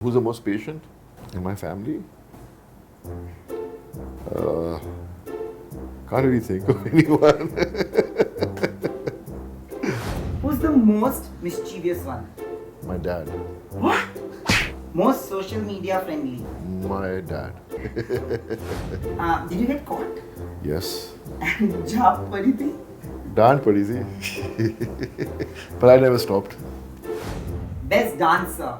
Who's the most patient in my family? Can't really think of anyone. Who's the most mischievous one? My dad. What? Most social media friendly? My dad. Did you get caught? Yes. And job padi thi? Dance pretty easy. But I never stopped. Best dancer?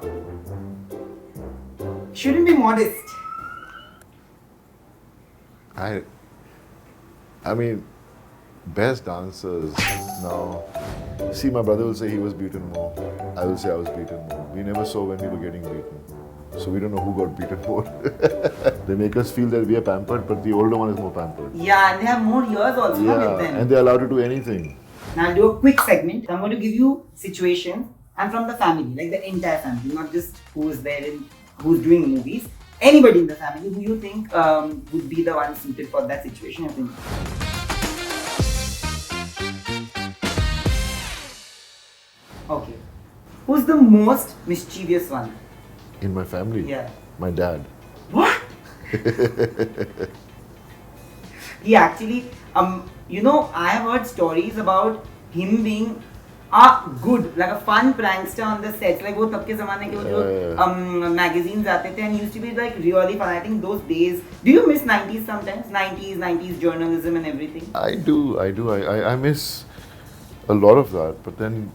Shouldn't be modest. I mean, best dancers now. See, my brother will say he was beaten more. I will say I was beaten more. We never saw when we were getting beaten. So we don't know who got beaten more. They make us feel that we are pampered, but the older one is more pampered. Yeah, and they have more years also with them. And they're allowed to do anything. Now I'll do a quick segment. I'm going to give you situations and from the family, like the entire family, not just who's there and who's doing movies. Anybody in the family who you think would be the one suited for that situation. I think. Okay. Who's the most mischievous one? In my family? Yeah. My dad. What? He actually, I have heard stories about him being good, like a fun prankster on the sets. Like वो तब के ज़माने के वो जो magazines आते थे and used to be like really fun. I think those days. Do you miss 90s sometimes? 90s journalism and everything. I do. I miss a lot of that. But then,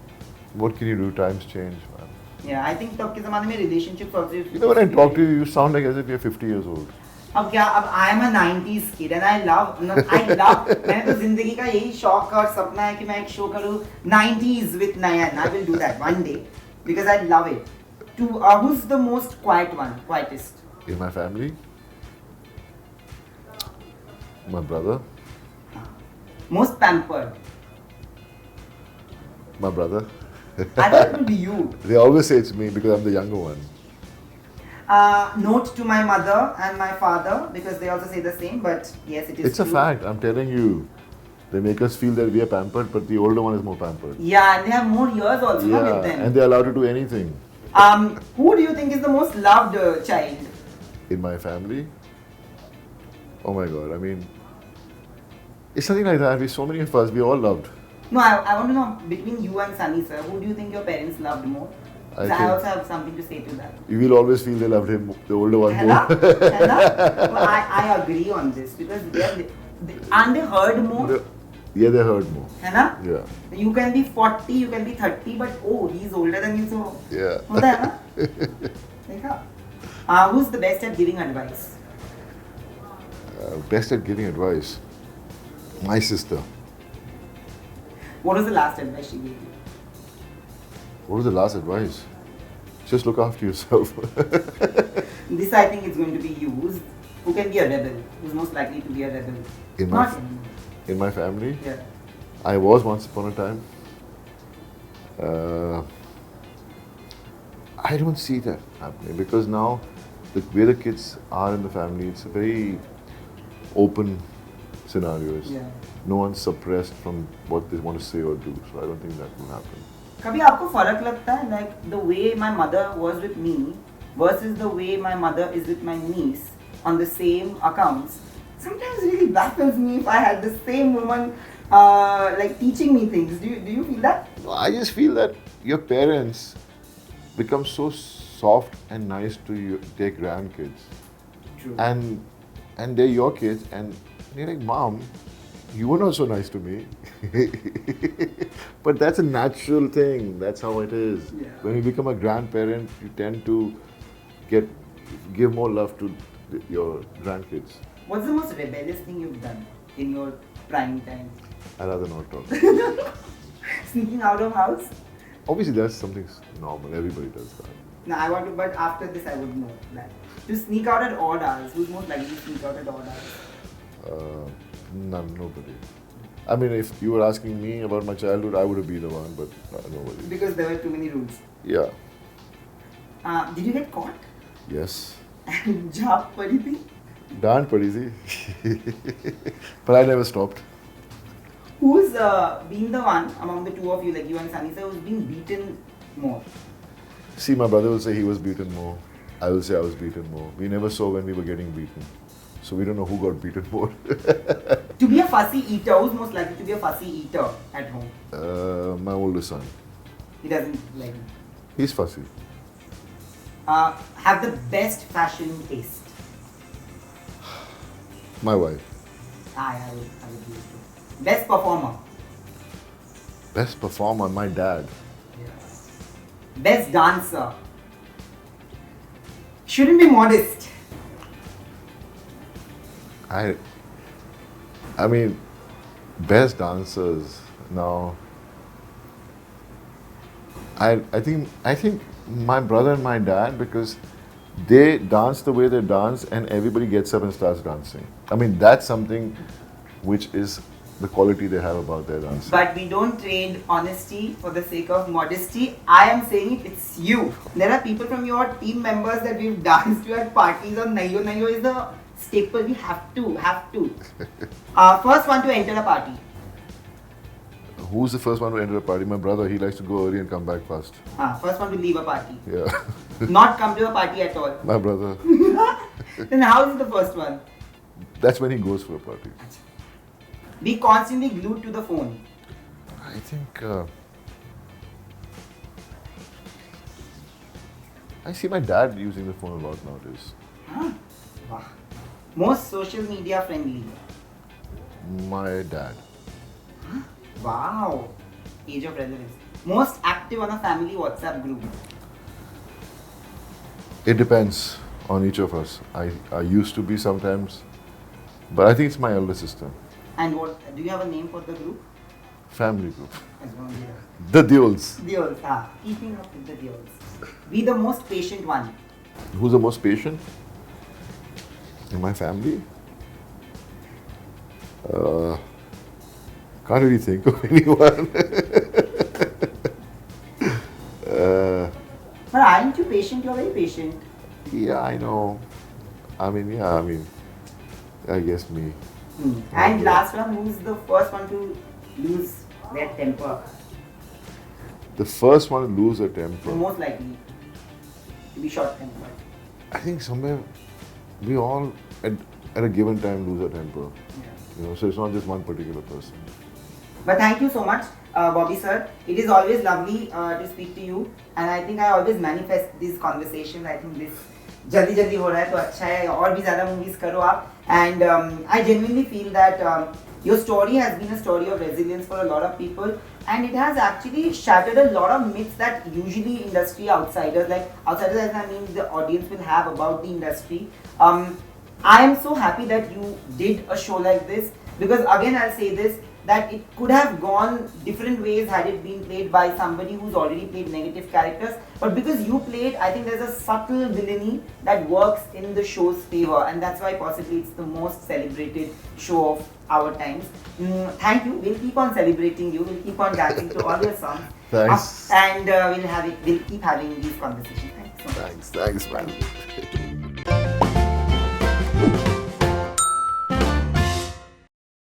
what can you do? Times change, man. Yeah, I think तब के ज़माने में relationships also. You know, when I talk to you, you sound like as if you're 50 years old. अब I am a 90s kid and I love मैंने तो जिंदगी का यही शौक और सपना है कि मैं एक शो करूँ 90s with Nayan. I will do that one day because I love it. Who's the most quietest? In my family? My brother. Most pampered? My brother. I thought it would be you. They always say it's me because I'm the younger one. Note to my mother and my father because they also say the same, but yes, it is It's true. a fact, I'm telling you. They make us feel that we are pampered, but the older one is more pampered. Yeah, and they have more years also with them. And they're allowed to do anything. Who do you think is the most loved child? In my family? Oh my god, I mean, it's something like that. We so many of us, we all loved. No, I want to know between you and Sunny sir, who do you think your parents loved more? I also have something to say to that. You will always feel they loved him, the older one more. Well, I agree on this because and they heard more. Yeah, they heard more. Hai Yeah. You can be 40, you can be 30, but oh, he's older than you, so. Yeah. Hota hai na? Who's the best at giving advice? Best at giving advice? My sister. What was the last advice she gave you? What was the last advice? Just look after yourself. This I think is going to be you. Who can be a rebel? Who's most likely to be a rebel? In my family? Yeah. I was once upon a time. I don't see that happening because now the way the kids are in the family, it's a very open scenarios. Yeah. No one's suppressed from what they want to say or do. So I don't think that will happen. कभी आपको फर्क लगता है like the way my mother was with me versus the way my mother is with my niece on the same accounts? Sometimes really baffles me if I had the same woman like teaching me things. Do you feel that? No, I just feel that your parents become so soft and nice to their grandkids. True. And they're your kids and you're like, Mom, you were not so nice to me. But that's a natural thing. That's how it is. Yeah. When you become a grandparent, you tend to give more love to your grandkids. What's the most rebellious thing you've done in your prime time? I'd rather not talk. Sneaking out of house? Obviously, that's something normal. Everybody does that. No, I want to, but after this I would know that. To sneak out at odd hours. Who's most likely to sneak out at odd hours? Nobody. I mean, if you were asking me about my childhood, I would be the one, but nobody. Because there were too many rules. Yeah. Did you get caught? Yes. And job padi thi? Dance pretty easy. But I never stopped. Who's been the one among the two of you, like you and Sunny sir, who's been beaten more? See, my brother will say he was beaten more. I will say I was beaten more. We never saw when we were getting beaten. So we don't know who got beaten more. To be a fussy eater, who's most likely to be a fussy eater at home? My oldest son. He doesn't like it. He's fussy. Have the best fashion taste. My wife. I would do it too. Best performer. Best performer, my dad. Best dancer. Shouldn't be modest. I mean, best dancers now. I think my brother and my dad, because they dance the way they dance and everybody gets up and starts dancing. I mean, that's something which is the quality they have about their dancing. But we don't trade honesty for the sake of modesty. I am saying it's you. There are people from your team members that we've danced to at parties on Nayo. Nayo is the staple. We have to. First one to enter a party. Who's the first one to enter a party? My brother. He likes to go early and come back fast. First one to leave a party. Yeah. Not come to a party at all. My brother. Then how is the first one? That's when he goes for a party. Be constantly glued to the phone. I think I see my dad using the phone a lot nowadays. Wow. Most social media friendly. My dad. Wow. Age of relevance. Most active on a family WhatsApp group. It depends on each of us. I used to be sometimes, but I think it's my elder sister. And what do you have a name for the group? Family group. As well, yeah. The Deols. Deols, keeping up with the Deols. Be the most patient one. Who's the most patient? In my family? Can't really think of anyone. But aren't you patient? You're very patient. Yeah, I know. I guess me. And last one, who's the first one to lose their temper? The first one to lose a temper. The most likely to be short-tempered. I think somewhere we all at a given time lose our temper. Yeah. So it's not just one particular person. But thank you so much, Bobby sir. It is always lovely to speak to you, and I think I always manifest these conversations. I think this जल्दी हो रहा है तो अच्छा है और भी ज़्यादा movies करो आप. And I genuinely feel that your story has been a story of resilience for a lot of people, and it has actually shattered a lot of myths that usually industry outsiders, as I mean the audience will have about the industry. I am so happy that you did a show like this, because again I'll say this, that it could have gone different ways had it been played by somebody who's already played negative characters. But because you played, I think there's a subtle villainy that works in the show's favor, and that's why possibly it's the most celebrated show of our times. Thank you. We'll keep on celebrating you. We'll keep on dancing to all your songs. Thanks. And we'll keep having these conversations. Thanks so much. Thanks, man.